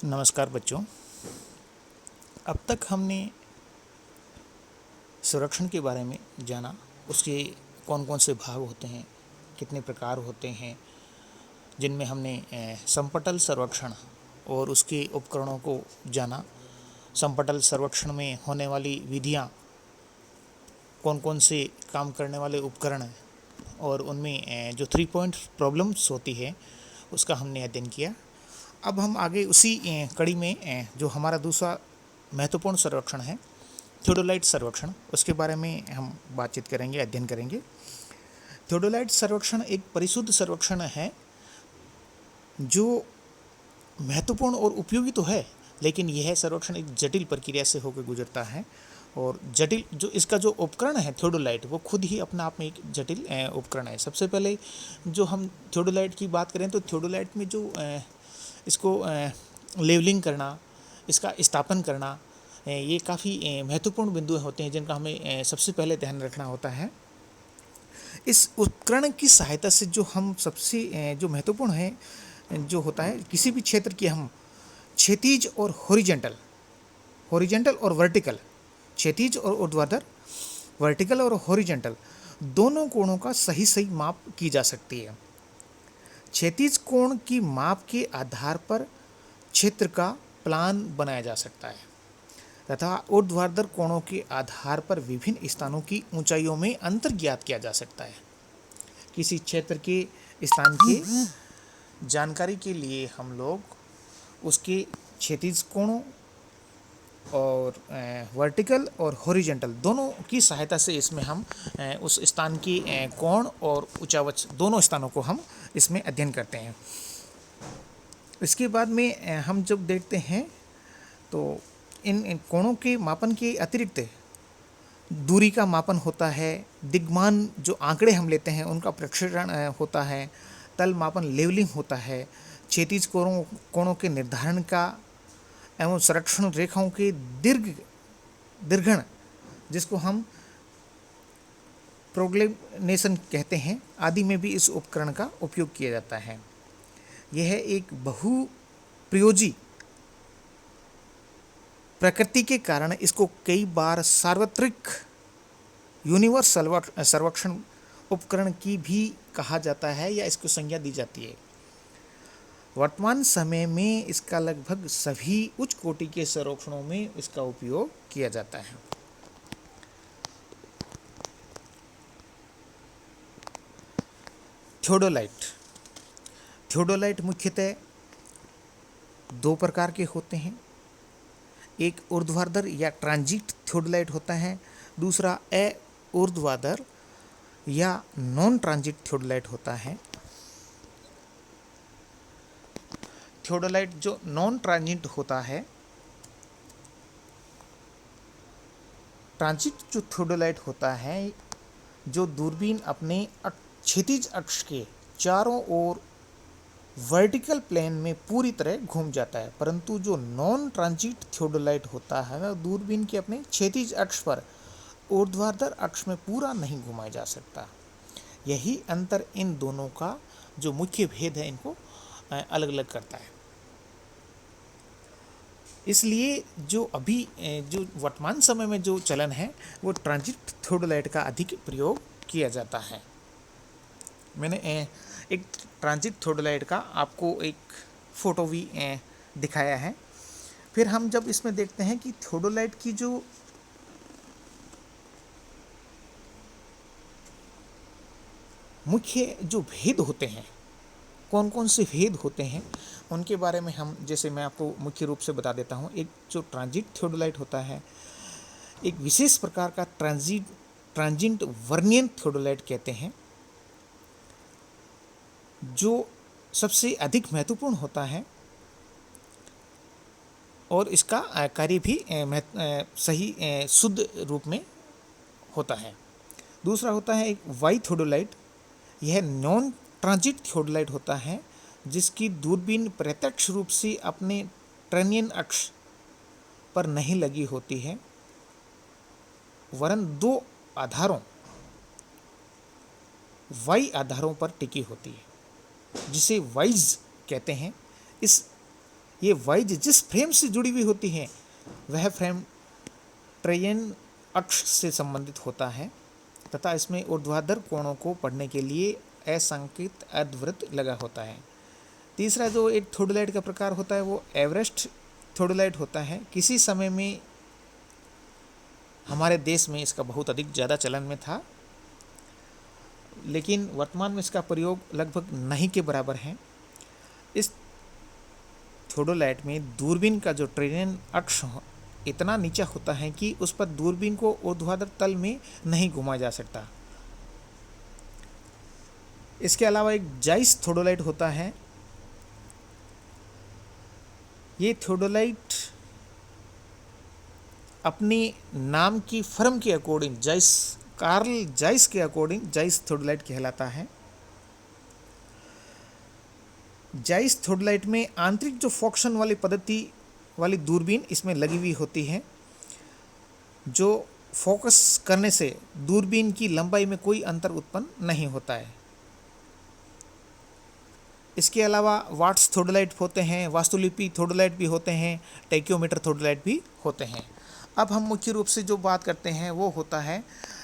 नमस्कार बच्चों। अब तक हमने संरक्षण के बारे में जाना। उसके कौन कौन से भाग होते हैं, कितने प्रकार होते हैं, जिनमें हमने समपटल सर्वेक्षण और उसके उपकरणों को जाना। समपटल सर्वेक्षण में होने वाली विधियाँ, कौन कौन से काम करने वाले उपकरण हैं और उनमें जो 3 पॉइंट प्रॉब्लम्स होती है उसका हमने अध्ययन किया। अब हम आगे उसी कड़ी में जो हमारा दूसरा महत्वपूर्ण सर्वेक्षण है थियोडोलाइट सर्वेक्षण, उसके बारे में हम बातचीत करेंगे, अध्ययन करेंगे। थियोडोलाइट सर्वेक्षण एक परिशुद्ध सर्वेक्षण है जो महत्वपूर्ण और उपयोगी तो है, लेकिन यह सर्वेक्षण एक जटिल प्रक्रिया से होकर गुजरता है। और जटिल जो इसका जो उपकरण है थियोडोलाइट, वो खुद ही अपने आप में एक जटिल उपकरण है। सबसे पहले जो हम थियोडोलाइट की बात करें तो थियोडोलाइट में जो इसको लेवलिंग करना, इसका स्थापन करना, ये काफ़ी महत्वपूर्ण बिंदु होते हैं जिनका हमें सबसे पहले ध्यान रखना होता है। इस उपकरण की सहायता से जो हम सबसे जो महत्वपूर्ण है जो होता है, किसी भी क्षेत्र की हम क्षैतिज और हॉरिजॉन्टल और वर्टिकल, क्षैतिज और ऊर्ध्वाधर, वर्टिकल और हॉरिजॉन्टल दोनों कोणों का सही सही माप की जा सकती है। क्षैतिज कोण की माप के आधार पर क्षेत्र का प्लान बनाया जा सकता है तथा ऊर्ध्वाधर कोणों के आधार पर विभिन्न स्थानों की ऊंचाइयों में अंतर ज्ञात किया जा सकता है। किसी क्षेत्र के स्थान की जानकारी के लिए हम लोग उसके क्षैतिज कोणों और वर्टिकल और हॉरिजॉन्टल दोनों की सहायता से इसमें हम उस स्थान की कोण और ऊंचावच दोनों स्थानों को हम इसमें अध्ययन करते हैं। इसके बाद में हम जब देखते हैं तो इन कोणों के मापन के अतिरिक्त दूरी का मापन होता है, दिग्मान जो आंकड़े हम लेते हैं उनका प्रक्षेपण होता है, तल मापन लेवलिंग होता है, क्षैतिज कोणों के निर्धारण का एवं संरक्षण रेखाओं के दीर्घण जिसको हम प्रोग्लेनेशन कहते हैं आदि में भी इस उपकरण का उपयोग किया जाता है। यह एक बहुप्रयोजी प्रकृति के कारण इसको कई बार सार्वत्रिक यूनिवर्सल सर्वेक्षण उपकरण की भी कहा जाता है या इसको संज्ञा दी जाती है। वर्तमान समय में इसका लगभग सभी उच्च कोटि के सर्वेक्षणों में इसका उपयोग किया जाता है। थियोडोलाइट मुख्यतः दो प्रकार के होते हैं। एक ऊर्ध्वाधर या ट्रांजिट थियोडोलाइट होता है, दूसरा अऊर्ध्वाधर या नॉन ट्रांजिट थियोडोलाइट होता है। थियोडोलाइट जो नॉन ट्रांजिट होता है, ट्रांजिट जो थियोडोलाइट होता है जो दूरबीन अपने क्षैतिज अक्ष के चारों ओर वर्टिकल प्लेन में पूरी तरह घूम जाता है, परंतु जो नॉन ट्रांजिट थियोडोलाइट होता है वह दूरबीन के अपने क्षैतिज अक्ष पर ऊर्ध्वाधर अक्ष में पूरा नहीं घुमाया जा सकता। यही अंतर इन दोनों का जो मुख्य भेद है, इनको अलग अलग करता है। इसलिए जो अभी जो वर्तमान समय में जो चलन है वो ट्रांजिट थियोडोलाइट का अधिक प्रयोग किया जाता है। मैंने एक ट्रांजिट थियोडोलाइट का आपको एक फ़ोटो भी दिखाया है। फिर हम जब इसमें देखते हैं कि थियोडोलाइट की जो मुख्य जो भेद होते हैं, कौन कौन से भेद होते हैं, उनके बारे में हम जैसे मैं आपको मुख्य रूप से बता देता हूँ। एक जो ट्रांजिट थियोडोलाइट होता है, एक विशेष प्रकार का ट्रांजिट वर्नियन थियोडोलाइट कहते हैं, जो सबसे अधिक महत्वपूर्ण होता है और इसका कार्य भी सही शुद्ध रूप में होता है। दूसरा होता है एक वाई थियोडोलाइट। यह नॉन ट्रांजिट थियोडोलाइट होता है जिसकी दूरबीन प्रत्यक्ष रूप से अपने ट्रेनियन अक्ष पर नहीं लगी होती है, वरन दो आधारों वाई आधारों पर टिकी होती है, जिसे वाइज कहते हैं। ये वाइज जिस फ्रेम से जुड़ी हुई होती हैं वह फ्रेम ट्रेयन अक्ष से संबंधित होता है तथा इसमें ऊर्ध्वाधर कोणों को पढ़ने के लिए असंकित अर्धवृत्त लगा होता है। तीसरा जो एक थियोडोलाइट का प्रकार होता है वो एवरेस्ट थियोडोलाइट होता है। किसी समय में हमारे देश में इसका बहुत अधिक ज़्यादा चलन में था, लेकिन वर्तमान में इसका प्रयोग लगभग नहीं के बराबर है। इस थियोडोलाइट में दूरबीन का जो ट्रेयन अक्ष इतना नीचा होता है कि उस पर दूरबीन को ऊर्ध्वाधर तल में नहीं घुमा जा सकता। इसके अलावा एक जाइस थियोडोलाइट होता है। ये थियोडोलाइट अपनी नाम की फर्म के अकॉर्डिंग जाइस, कार्ल जाइस के अकॉर्डिंग जाइस थियोडोलाइट कहलाता है। जाइस थियोडोलाइट में आंतरिक जो फोकसन वाली पद्धति वाली दूरबीन इसमें लगी हुई होती है, जो फोकस करने से दूरबीन की लंबाई में कोई अंतर उत्पन्न नहीं होता है। इसके अलावा वाट्स थियोडोलाइट होते हैं, वास्तुलिपि थियोडोलाइट भी होते हैं, टैक्योमीटर थियोडोलाइट भी होते हैं। अब हम मुख्य रूप से जो बात करते हैं वो होता है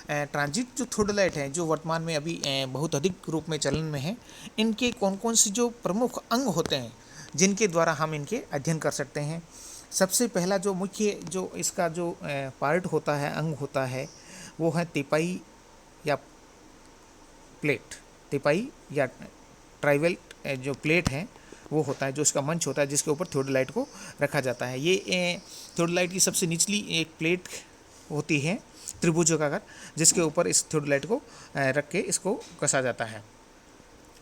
ट्रांजिट जो थियोडोलाइट हैं, जो वर्तमान में अभी बहुत अधिक रूप में चलन में है। इनके कौन कौन सी जो प्रमुख अंग होते हैं जिनके द्वारा हम इनके अध्ययन कर सकते हैं। सबसे पहला जो मुख्य जो इसका जो पार्ट होता है, अंग होता है, वो है तिपाई या प्लेट। तिपाई या ट्राइवल जो प्लेट है वो होता है, जो इसका मंच होता है जिसके ऊपर थियोडोलाइट को रखा जाता है। ये थियोडोलाइट की सबसे निचली एक प्लेट होती है त्रिभुजाकार, जिसके ऊपर इस थियोडोलाइट को रख के इसको कसा जाता है।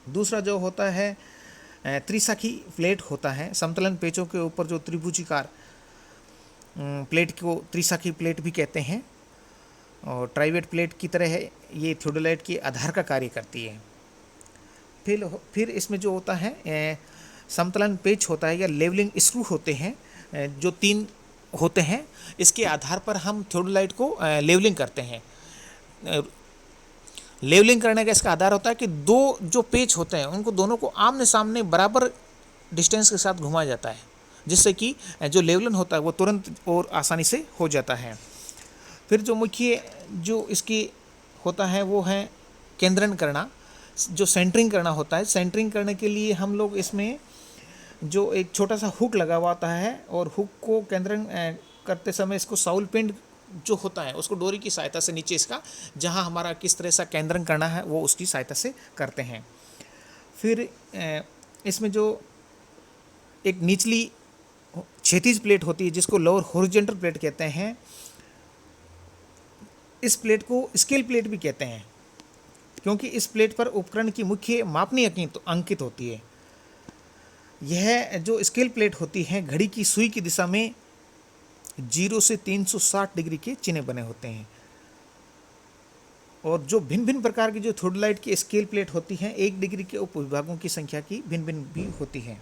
दूसरा जो होता है त्रिशाखी प्लेट होता है। समतलन पेचों के ऊपर जो त्रिभुजाकार प्लेट को त्रिशाखी प्लेट भी कहते हैं और ट्राइवेट प्लेट की तरह है, ये थियोडोलाइट के आधार का कार्य करती है। फिर इसमें जो होता है समतलन पेच होता है या लेवलिंग स्क्रू होते हैं, जो 3 होते हैं। इसके आधार पर हम थियोडोलाइट को लेवलिंग करते हैं। लेवलिंग करने का इसका आधार होता है कि 2 जो पेच होते हैं उनको दोनों को आमने सामने बराबर डिस्टेंस के साथ घुमाया जाता है, जिससे कि जो लेवलन होता है वो तुरंत और आसानी से हो जाता है। फिर जो मुख्य जो इसकी होता है वो है केंद्रण करना, जो सेंटरिंग करना होता है। सेंटरिंग करने के लिए हम लोग इसमें जो एक छोटा सा हुक लगा हुआ होता है और हुक को केंद्रण करते समय इसको साउल पिंड जो होता है उसको डोरी की सहायता से नीचे इसका जहां हमारा किस तरह से केंद्रण करना है वो उसकी सहायता से करते हैं। फिर इसमें जो एक निचली क्षैतिज प्लेट होती है जिसको लोअर हॉरिजॉन्टल प्लेट कहते हैं, इस प्लेट को स्केल प्लेट भी कहते हैं, क्योंकि इस प्लेट पर उपकरण की मुख्य मापनी अंकित होती है। यह जो स्केल प्लेट होती है घड़ी की सुई की दिशा में 0 से 360 डिग्री के चिन्ह बने होते हैं। और जो भिन्न भिन्न प्रकार की जो थियोडोलाइट की स्केल प्लेट होती हैं 1 डिग्री के उपविभागों की संख्या की भिन्न भिन्न भी होती है।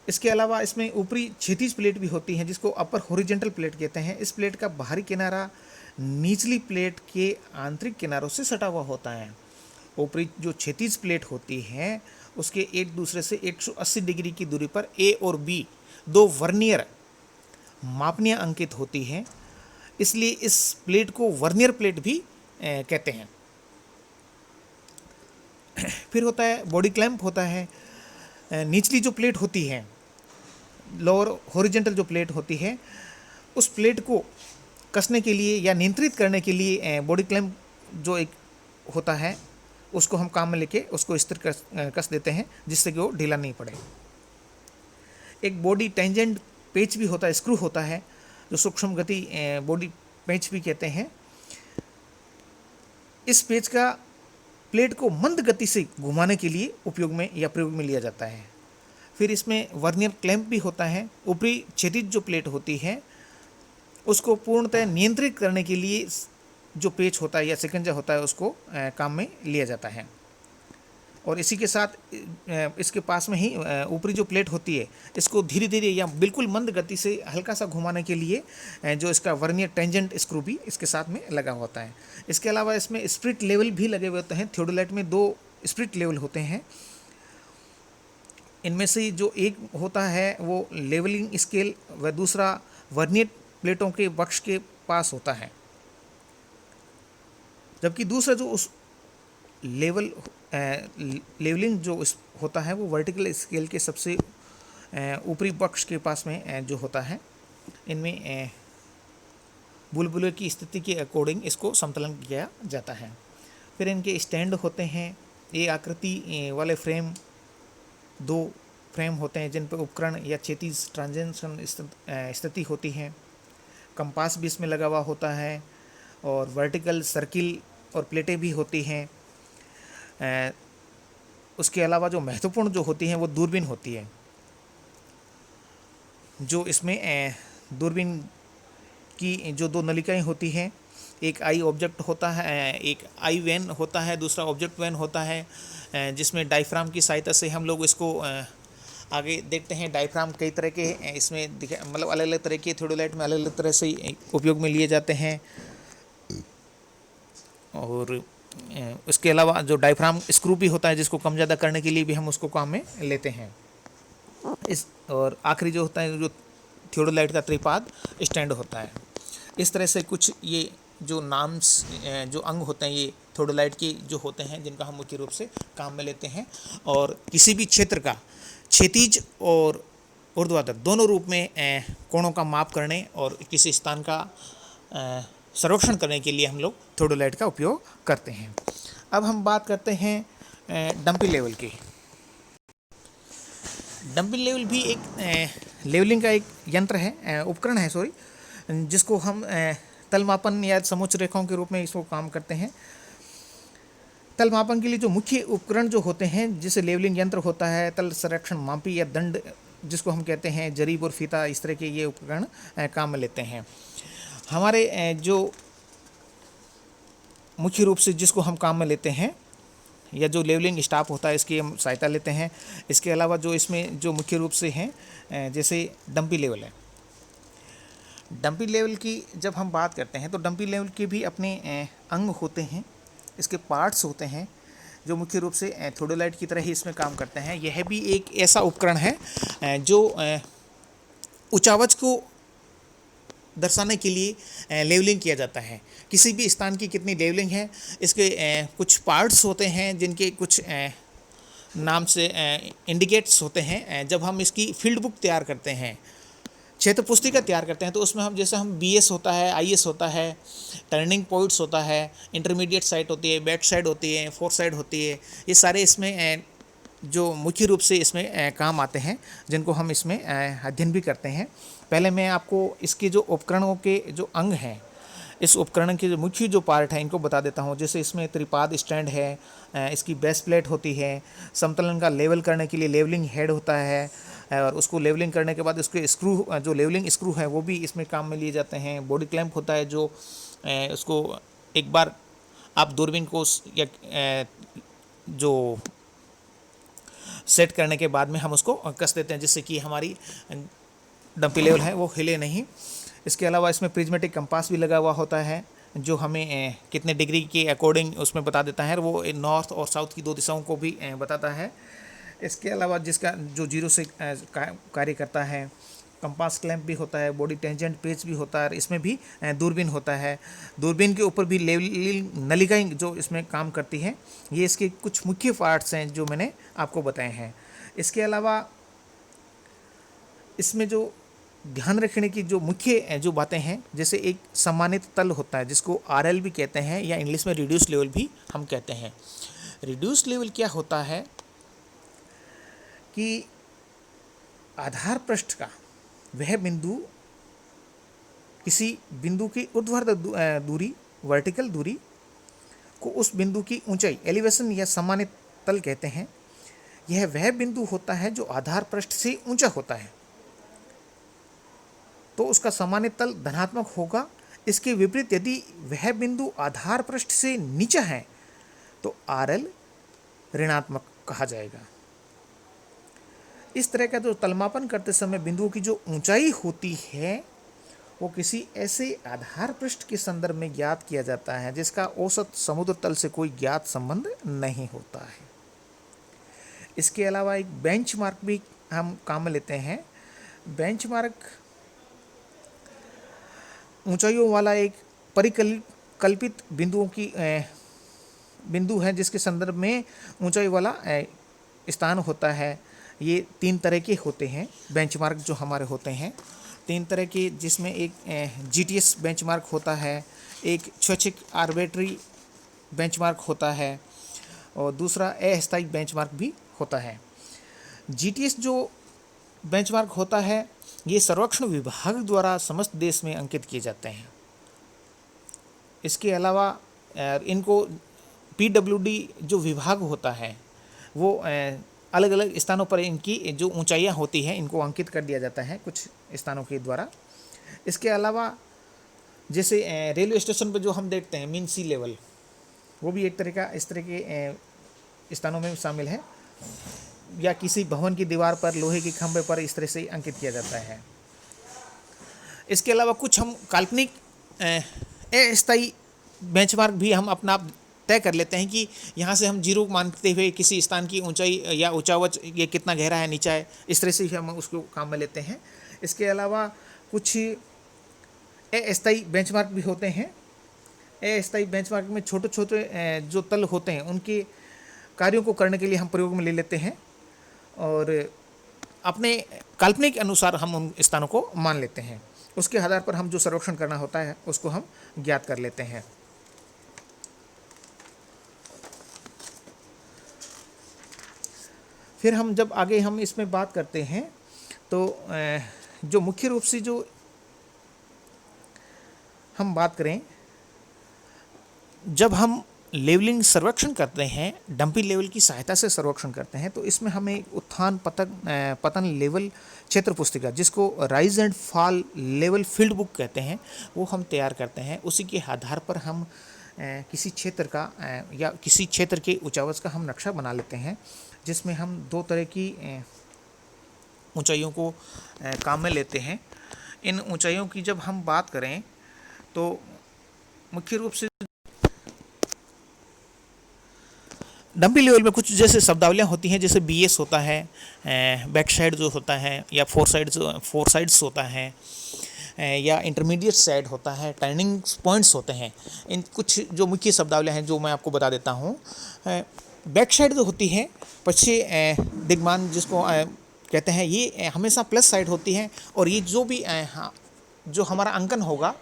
इसके अलावा इसमें ऊपरी क्षैतिज प्लेट भी होती है जिसको अपर हॉरिजॉन्टल प्लेट कहते हैं। इस प्लेट का बाहरी किनारा निचली प्लेट के आंतरिक किनारों से सटा हुआ होता है। ऊपरी जो क्षैतिज प्लेट होती है उसके एक दूसरे से 180 डिग्री की दूरी पर ए और बी 2 वर्नियर मापनियाँ अंकित होती हैं, इसलिए इस प्लेट को वर्नियर प्लेट भी कहते हैं। फिर होता है बॉडी क्लैंप होता है। निचली जो प्लेट होती है, लोअर हॉरिजॉन्टल जो प्लेट होती है, उस प्लेट को कसने के लिए या नियंत्रित करने के लिए बॉडी क्लैंप जो एक होता है उसको हम काम में लेके उसको स्थिर कस देते हैं जिससे कि वो ढीला नहीं पड़े। एक बॉडी टेंजेंट पेच भी होता है, स्क्रू होता है, जो सूक्ष्म गति बॉडी पेच भी कहते हैं। इस पेच का प्लेट को मंद गति से घुमाने के लिए उपयोग में या प्रयोग में लिया जाता है। फिर इसमें वर्नियर क्लैंप भी होता है। ऊपरी क्षैतिज जो प्लेट होती है उसको पूर्णतः नियंत्रित करने के लिए जो पेच होता है या शिकंजा होता है उसको काम में लिया जाता है। और इसी के साथ इसके पास में ही ऊपरी जो प्लेट होती है इसको धीरे धीरे या बिल्कुल मंद गति से हल्का सा घुमाने के लिए जो इसका वर्नियर टेंजेंट स्क्रू भी इसके साथ में लगा होता है। इसके अलावा इसमें स्प्रिट लेवल भी लगे हुए होते हैं। थियोडोलाइट में 2 स्प्रिट लेवल होते हैं। इनमें से जो एक होता है वो लेवलिंग स्केल व दूसरा वर्नियर प्लेटों के वक्ष के पास होता है, जबकि दूसरा जो उस लेवलिंग जो होता है वो वर्टिकल स्केल के सबसे ऊपरी पक्ष के पास में जो होता है। इनमें बुलबुले की स्थिति के अकॉर्डिंग इसको समतलन किया जाता है। फिर इनके स्टैंड होते हैं, ये आकृति वाले फ्रेम, दो फ्रेम होते हैं जिन पर उपकरण या क्षैतिज ट्रांजेक्शन स्थिति होती है। कंपास भी इसमें लगा हुआ होता है और वर्टिकल सर्किल और प्लेटें भी होती हैं। उसके अलावा जो महत्वपूर्ण जो होती हैं वो दूरबीन होती है, जो इसमें दूरबीन की जो दो नलिकाएं होती हैं, एक आई ऑब्जेक्ट होता है, एक आई वैन होता है, दूसरा ऑब्जेक्ट वैन होता है, जिसमें डायफ्राम की सहायता से हम लोग इसको आगे देखते हैं। डायफ्राम कई तरह के इसमें मतलब अलग अलग तरह के थियोडोलाइट में अलग अलग तरह से उपयोग में लिए जाते हैं। और उसके अलावा जो डायफ्राम स्क्रू भी होता है जिसको कम ज़्यादा करने के लिए भी हम उसको काम में लेते हैं। और आखिरी जो होता है जो थियोडोलाइट का त्रिपाद स्टैंड होता है। इस तरह से कुछ ये जो नाम्स जो अंग होते हैं ये थियोडोलाइट के जो होते हैं जिनका हम मुख्य रूप से काम में लेते हैं। और किसी भी क्षेत्र का क्षैतिज और ऊर्ध्वाधर दोनों रूप में कोणों का माप करने और किसी स्थान का सर्वेक्षण करने के लिए हम लोग थियोडोलाइट का उपयोग करते हैं। अब हम बात करते हैं डंपिंग लेवल की। डंपिंग लेवल भी एक लेवलिंग का एक यंत्र है, उपकरण है सॉरी, जिसको हम तल मापन या समोच्च रेखाओं के रूप में इसको काम करते हैं। तल मापन के लिए जो मुख्य उपकरण जो होते हैं जिसे लेवलिंग यंत्र होता है, तल संरक्षण मापी या दंड जिसको हम कहते हैं, जरीब और फीता, इस तरह के ये उपकरण काम में लेते हैं। हमारे जो मुख्य रूप से जिसको हम काम में लेते हैं या जो लेवलिंग स्टाफ होता है इसकी हम सहायता लेते हैं। इसके अलावा जो इसमें जो मुख्य रूप से हैं जैसे डंपी लेवल है। डंपी लेवल की जब हम बात करते हैं तो डंपी लेवल के भी अपने अंग होते हैं, इसके पार्ट्स होते हैं जो मुख्य रूप से थियोडोलाइट की तरह ही इसमें काम करते हैं। यह भी एक ऐसा उपकरण है जो उचावच को दर्शाने के लिए लेवलिंग किया जाता है। किसी भी स्थान की कितनी लेवलिंग है, इसके कुछ पार्ट्स होते हैं जिनके कुछ नाम से इंडिकेट्स होते हैं। जब हम इसकी फील्ड बुक तैयार करते हैं, क्षेत्र पुस्तिका तैयार करते हैं, तो उसमें हम जैसे हम बीएस होता है, आईएस होता है, टर्निंग पॉइंट्स होता है, इंटरमीडिएट साइड होती है, बैक साइड होती है, फोर साइड होती है, ये सारे इसमें जो मुख्य रूप से इसमें काम आते हैं जिनको हम इसमें अध्ययन भी करते हैं। पहले मैं आपको इसके जो उपकरणों के जो अंग हैं, इस उपकरण के जो मुख्य जो पार्ट हैं इनको बता देता हूँ। जैसे इसमें त्रिपाद स्टैंड है, इसकी बेस प्लेट होती है, समतलन का लेवल करने के लिए लेवलिंग हेड होता है, और उसको लेवलिंग करने के बाद उसके स्क्रू जो लेवलिंग स्क्रू है वो भी इसमें काम में लिए जाते हैं। बॉडी क्लैंप होता है जो उसको एक बार आप दूरबीन को या जो सेट करने के बाद में हम उसको कस देते हैं जिससे कि हमारी डंपी लेवल है वो हिले नहीं। इसके अलावा इसमें प्रिज्मेटिक कंपास भी लगा हुआ होता है जो हमें कितने डिग्री के अकॉर्डिंग उसमें बता देता है, वो नॉर्थ और साउथ की दो दिशाओं को भी बताता है। इसके अलावा जिसका जो जीरो से कार्य करता है, कंपास क्लैंप भी होता है, बॉडी टेंजेंट पेच भी होता है, इसमें भी दूरबीन होता है। दूरबीन के ऊपर भी लेवलिंग नलिकाएं जो इसमें काम करती हैं। ये इसके कुछ मुख्य पार्ट्स हैं जो मैंने आपको बताए हैं। इसके अलावा इसमें जो ध्यान रखने की जो मुख्य जो बातें हैं, जैसे एक सम्मानित तल होता है जिसको आरएल भी कहते हैं या इंग्लिश में रिड्यूस लेवल भी हम कहते हैं। रिड्यूस लेवल क्या होता है कि आधार पृष्ठ का वह बिंदु किसी बिंदु की ऊर्ध्वाधर दूरी, वर्टिकल दूरी को उस बिंदु की ऊंचाई, एलिवेशन या सम्मानित तल कहते हैं। यह वह बिंदु होता है जो आधार पृष्ठ से ऊंचा होता है तो उसका सम्मानित तल धनात्मक होगा। इसके विपरीत यदि वह बिंदु आधार पृष्ठ से नीचा है तो आरएल ऋणात्मक कहा जाएगा। इस तरह का जो तलमापन करते समय बिंदुओं की जो ऊंचाई होती है वो किसी ऐसे आधार पृष्ठ के संदर्भ में ज्ञात किया जाता है जिसका औसत समुद्र तल से कोई ज्ञात संबंध नहीं होता है। इसके अलावा एक बेंचमार्क भी हम काम में लेते हैं। बेंचमार्क ऊंचाइयों वाला एक परिकल्पित बिंदुओं की बिंदु है जिसके संदर्भ में ऊंचाई वाला स्थान होता है। ये 3 तरह के होते हैं बेंचमार्क जो हमारे होते हैं, 3 तरह के, जिसमें एक जीटीएस बेंचमार्क होता है, एक स्वैच्छिक आर्बिट्री बेंचमार्क होता है और दूसरा अस्थायी बेंचमार्क भी होता है। जीटीएस जो बेंचमार्क होता है ये सर्वेक्षण विभाग द्वारा समस्त देश में अंकित किए जाते हैं। इसके अलावा इनको पीडब्ल्यूडी जो विभाग होता है वो अलग अलग स्थानों पर इनकी जो ऊंचाइयां होती हैं इनको अंकित कर दिया जाता है कुछ स्थानों के द्वारा। इसके अलावा जैसे रेलवे स्टेशन पर जो हम देखते हैं मीन सी लेवल, वो भी एक तरह का इस तरह के स्थानों में शामिल है, या किसी भवन की दीवार पर लोहे के खंभे पर इस तरह से अंकित किया जाता है। इसके अलावा कुछ हम काल्पनिक अस्थायी बेंचमार्क भी हम अपना आप तय कर लेते हैं कि यहाँ से हम जीरो मानते हुए किसी स्थान की ऊंचाई या ऊंचावच ये कितना गहरा है नीचा है, इस तरह से ही हम उसको काम में लेते हैं। इसके अलावा कुछ अस्थायी बेंचमार्क भी होते हैं। अस्थायी बेंचमार्क में छोटे छोटे जो तल होते हैं उनके कार्यों को करने के लिए हम प्रयोग में ले लेते हैं और अपने काल्पनिक अनुसार हम उन स्थानों को मान लेते हैं। उसके आधार पर हम जो सर्वेक्षण करना होता है उसको हम ज्ञात कर लेते हैं। फिर हम जब आगे हम इसमें बात करते हैं तो जो मुख्य रूप से जो हम बात करें, जब हम लेवलिंग सर्वेक्षण करते हैं, डंपी लेवल की सहायता से सर्वेक्षण करते हैं, तो इसमें हमें उत्थान पतन लेवल क्षेत्र पुस्तिका, जिसको rise and fall level field book कहते हैं, वो हम तैयार करते हैं। उसी के आधार पर हम किसी क्षेत्र का या किसी क्षेत्र के ऊंचावच का हम नक्शा बना लेते हैं, जिसमें हम 2 तरह की ऊंचाइयों को काम में लेते हैं। इन ऊंचाइयों की जब हम बात करें तो मुख्य रूप से डंपी लेवल में कुछ जैसे शब्दावलियाँ होती हैं, जैसे बीएस होता है, बैक साइड जो होता है, या फोर साइड्स होता है, या इंटरमीडिएट साइड होता है, टर्निंग पॉइंट्स होते हैं। इन कुछ जो मुख्य शब्दावलियाँ हैं जो मैं आपको बता देता हूँ। बैक साइड जो होती है, पश्चिम दिग्मान जिसको कहते हैं, ये हमेशा प्लस साइड होती है और ये जो भी जो हमारा अंकन होगा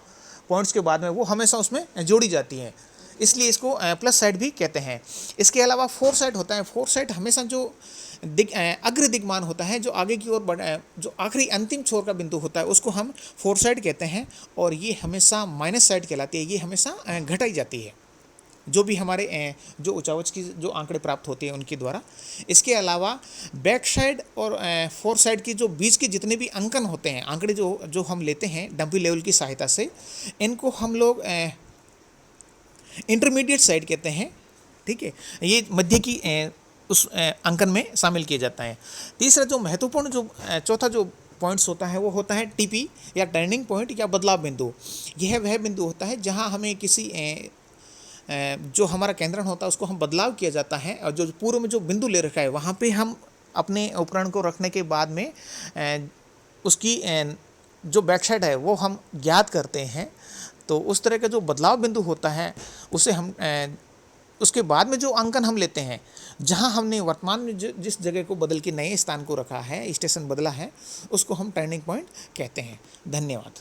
पॉइंट्स के बाद में वो हमेशा उसमें जोड़ी जाती है, इसलिए इसको प्लस साइड भी कहते हैं। इसके अलावा फोर साइड होता है। फोर साइड हमेशा जो अग्र दिग्मान होता है, जो आगे की ओर जो आखिरी अंतिम छोर का बिंदु होता है, उसको हम फोर साइड कहते हैं और ये हमेशा माइनस साइड कहलाती है। ये हमेशा घटाई जाती है जो भी हमारे जो ऊंचावच की जो आंकड़े प्राप्त होते हैं उनके द्वारा। इसके अलावा बैक साइड और फोर साइड की जो बीच के जितने भी अंकन होते हैं, आंकड़े जो हम लेते हैं डंपी लेवल की सहायता से, इनको हम लोग इंटरमीडिएट साइड कहते हैं। ठीक है, ये मध्य की उस अंकन में शामिल किया जाता है। तीसरा जो महत्वपूर्ण जो चौथा जो पॉइंट्स होता है वो होता है टीपी या टर्निंग पॉइंट या बदलाव बिंदु। यह वह बिंदु होता है जहां हमें किसी जो हमारा केंद्रण होता है उसको हम बदलाव किया जाता है, और जो पूर्व में जो बिंदु ले रखा है वहाँ पे हम अपने उपकरण को रखने के बाद में उसकी जो बैक साइड है वो हम ज्ञात करते हैं। तो उस तरह का जो बदलाव बिंदु होता है उसे हम उसके बाद में जो अंकन हम लेते हैं, जहां हमने वर्तमान में जिस जगह को बदल के नए स्थान को रखा है, स्टेशन बदला है, उसको हम टर्निंग पॉइंट कहते हैं। धन्यवाद।